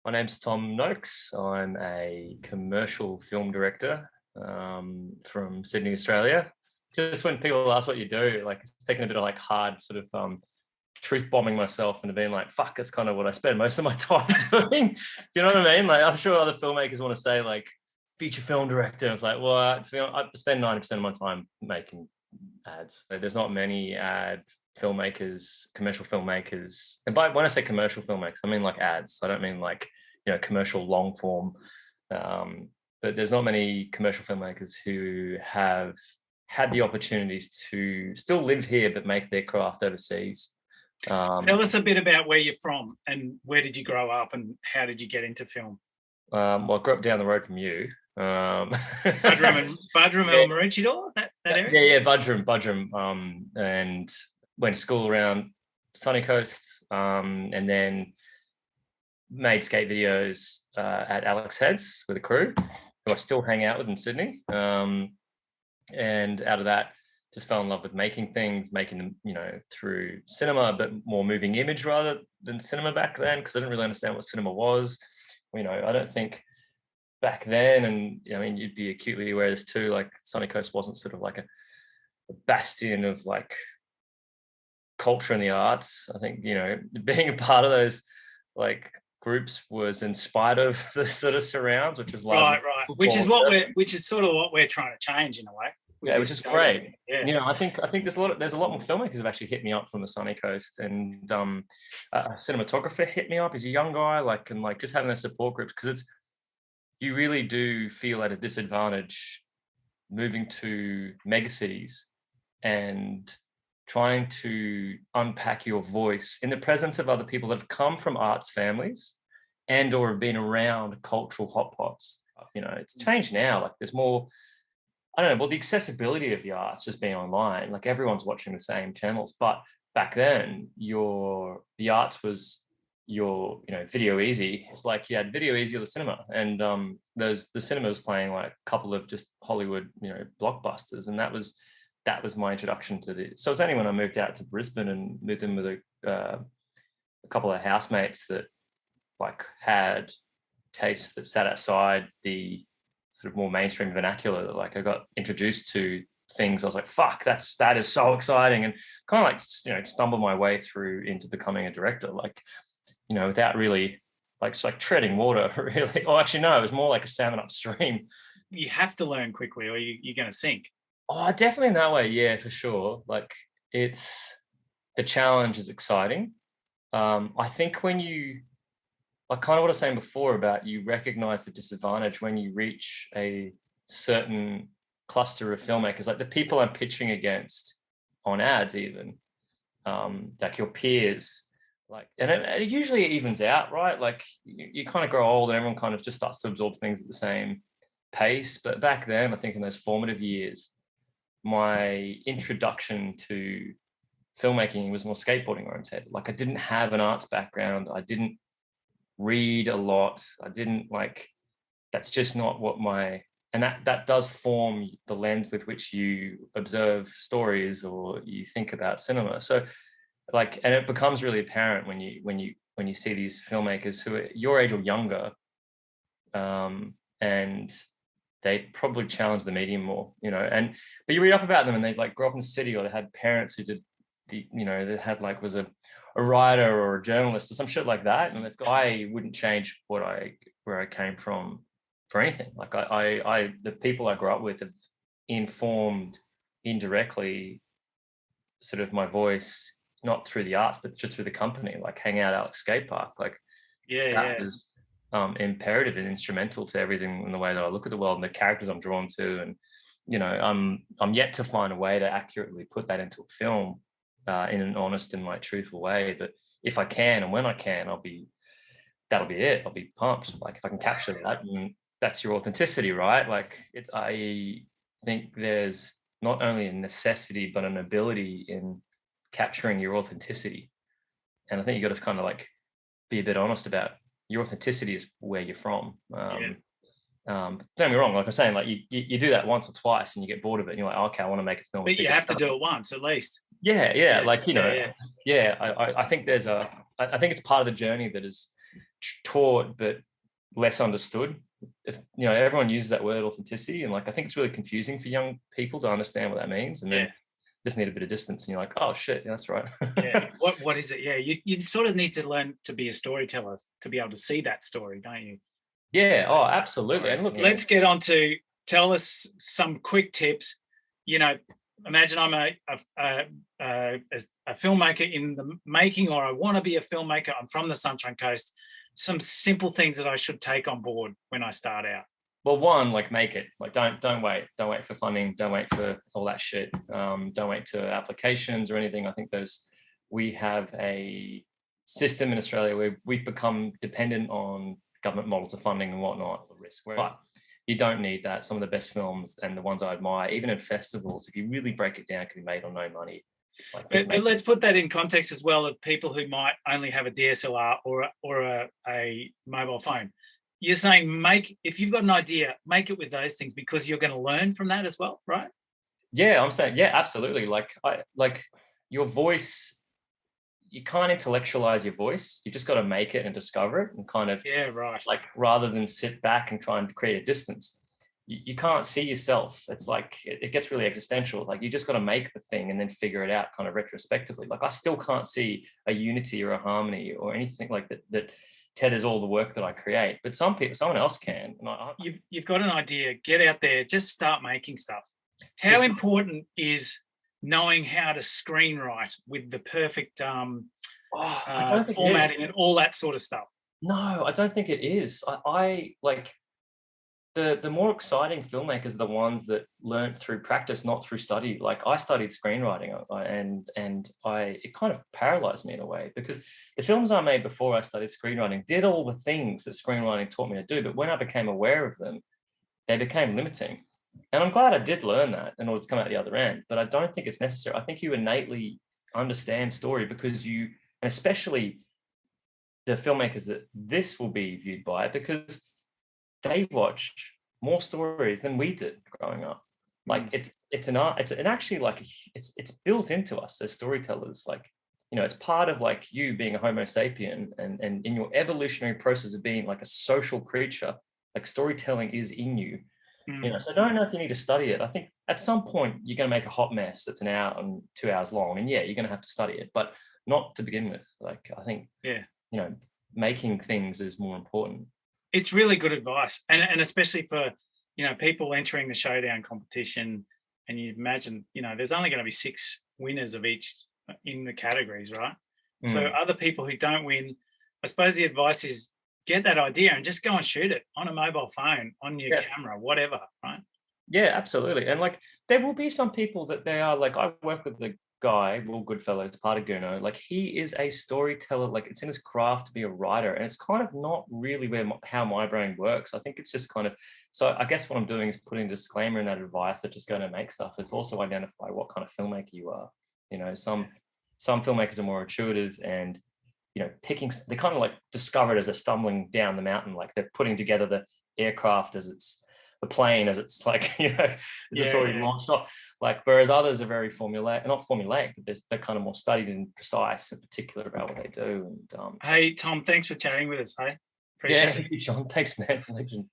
My name's Tom Noakes. I'm a commercial film director from Sydney, Australia. Just when people ask what you do, like it's taken a bit of like hard sort of truth bombing myself into being like, fuck, that's kind of what I spend most of my time doing. Do you know what I mean? Like I'm sure other filmmakers want to say like feature film director. It's like, well, to be honest, I spend 90% of my time making ads. Like, there's not many ad filmmakers, commercial filmmakers, and by when I say commercial filmmakers, I mean like ads. I don't mean like commercial long form. But there's not many commercial filmmakers who have had the opportunities to still live here but make their craft overseas. Tell us a bit about where you're from and where did you grow up and how did you get into film? Well, I grew up down the road from you. Budrum Yeah. and Maroochydore, that area? Yeah, Budrum. And went to school around Sunny Coast, and then made skate videos at Alex Heads with a crew who I still hang out with in Sydney. And out of that, just fell in love with making things, making them, through cinema, but more moving image rather than cinema back then, because I didn't really understand what cinema was. I don't think back then, and I mean, you'd be acutely aware of this too, like Sunny Coast wasn't sort of like a bastion of like culture and the arts. I think, being a part of those like groups was in spite of the sort of surrounds, which is right. Which is sort of what we're trying to change in a way. Yeah, which is great. Yeah. I think there's a lot more filmmakers have actually hit me up from the Sunny Coast, and a cinematographer hit me up. He's a young guy, and just having those support groups, because you really do feel at a disadvantage moving to megacities and trying to unpack your voice in the presence of other people that have come from arts families and or have been around cultural hotpots. It's changed now. Like there's more, I don't know, well, the accessibility of the arts just being online, like everyone's watching the same channels. But back then, the arts was Video Easy. It's like you had Video Easy or the cinema, and the cinema was playing like a couple of just Hollywood, blockbusters, and that was my introduction to the. So it's only when I moved out to Brisbane and moved in with a couple of housemates that like had tastes that sat outside the sort of more mainstream vernacular, that like I got introduced to things. I was like, fuck, that is so exciting, and kind of like stumbled my way through into becoming a director, without really it's like treading water, really. Oh, actually, no, it was more like a salmon upstream. You have to learn quickly or you're going to sink. Oh, definitely in that way, yeah, for sure. Like it's the challenge is exciting. I think when you like kind of what I was saying before about you recognize the disadvantage when you reach a certain cluster of filmmakers, like the people I'm pitching against on ads, even like your peers, and it usually evens out, right? Like you kind of grow old and everyone kind of just starts to absorb things at the same pace. But back then, I think in those formative years, my introduction to filmmaking was more skateboarding oriented. Like I didn't have an arts background. I didn't read a lot. I didn't that's just not what and that does form the lens with which you observe stories or you think about cinema. So and it becomes really apparent when you see these filmmakers who are your age or younger, and they probably challenge the medium more, but you read up about them and they grew up in the city, or they had parents who did they had was a writer or a journalist or some shit like that. And I wouldn't change where I came from for anything. Like the people I grew up with have informed indirectly sort of my voice, not through the arts, but just through the company, like hanging out at Alex Skate Park. That was imperative and instrumental to everything in the way that I look at the world and the characters I'm drawn to. And, I'm yet to find a way to accurately put that into a film in an honest and truthful way. But if I can, and when I can, that'll be it. I'll be pumped. Like if I can capture that, and that's your authenticity, right? I think there's not only a necessity, but an ability in capturing your authenticity. And I think you got to kind of be a bit honest about your authenticity is where you're from. Don't get me wrong, like I'm saying, you do that once or twice and you get bored of it and you're like, okay, I want to make a film. But you have to do it once at least. I think I think it's part of the journey that is taught but less understood. If you know, everyone uses that word authenticity, and like I think it's really confusing for young people to understand what that means, and then just need a bit of distance, and you're like, oh shit, that's right. What is it? Yeah, you sort of need to learn to be a storyteller to be able to see that story, don't you? Yeah. Oh, absolutely. And look, let's get on to tell us some quick tips. You know, imagine I'm a filmmaker in the making, or I want to be a filmmaker. I'm from the Sunshine Coast. Some simple things that I should take on board when I start out. Well, one, like make it. Like don't wait for funding. Don't wait for all that shit. Don't wait to applications or anything. I think we have a system in Australia where we've become dependent on government models of funding and whatnot, risk. But you don't need that. Some of the best films and the ones I admire, even at festivals, if you really break it down, can be made on no money. But let's put that in context as well of people who might only have a DSLR or a mobile phone. You're saying if you've got an idea, make it with those things, because you're going to learn from that as well, right? Yeah, I'm saying, yeah, absolutely. Like your voice, you can't intellectualize your voice. You just got to make it and discover it and kind of, like, rather than sit back and try and create a distance. You can't see yourself. It's like, it gets really existential. Like, you just got to make the thing and then figure it out kind of retrospectively. Like, I still can't see a unity or a harmony or anything like that tethers all the work that I create, but someone else can. And you've got an idea, get out there, just start making stuff. How important is knowing how to screenwrite with the perfect formatting and all that sort of stuff? No, I don't think it is. I like the more exciting filmmakers are the ones that learned through practice, not through study. Like, I studied screenwriting, and it kind of paralyzed me in a way, because the films I made before I studied screenwriting did all the things that screenwriting taught me to do, but when I became aware of them, they became limiting. And I'm glad I did learn that in order to come out the other end, but I don't think it's necessary. I think you innately understand story because and especially the filmmakers that this will be viewed by, because they watch more stories than we did growing up. Like, it's an art. It's actually like it's built into us as storytellers. Like, you know, it's part of like you being a Homo sapien, and in your evolutionary process of being like a social creature, like storytelling is in you. You know, so I don't know if you need to study it. I think at some point you're going to make a hot mess that's an hour and 2 hours long, and yeah, you're going to have to study it, but not to begin with. Like, I think, you know, making things is more important. It's really good advice, and especially for, you know, people entering the Showdown competition, and you imagine, you know, there's only going to be 6 winners of each in the categories, right? So other people who don't win, I suppose the advice is get that idea and just go and shoot it on a mobile phone, on your camera, whatever, right? Yeah, absolutely. And like, there will be some people that they are like, I work with the guy, Will Goodfellow, part of Guno. Like, he is a storyteller. Like, it's in his craft to be a writer, and it's kind of not really how my brain works. I think it's just kind of, so I guess what I'm doing is putting a disclaimer in that advice that just go to make stuff. It's also identify what kind of filmmaker you are. You know, some filmmakers are more intuitive, and, you know, they kind of like discover it as they're stumbling down the mountain. Like, they're putting together the aircraft the plane as it's like, you know, it's already launched off. Like, whereas others are very not formulaic, but they're kind of more studied and precise and particular about what they do. And hey, Tom, thanks for chatting with us. Hey, appreciate it. Sean, thanks, man. Legend.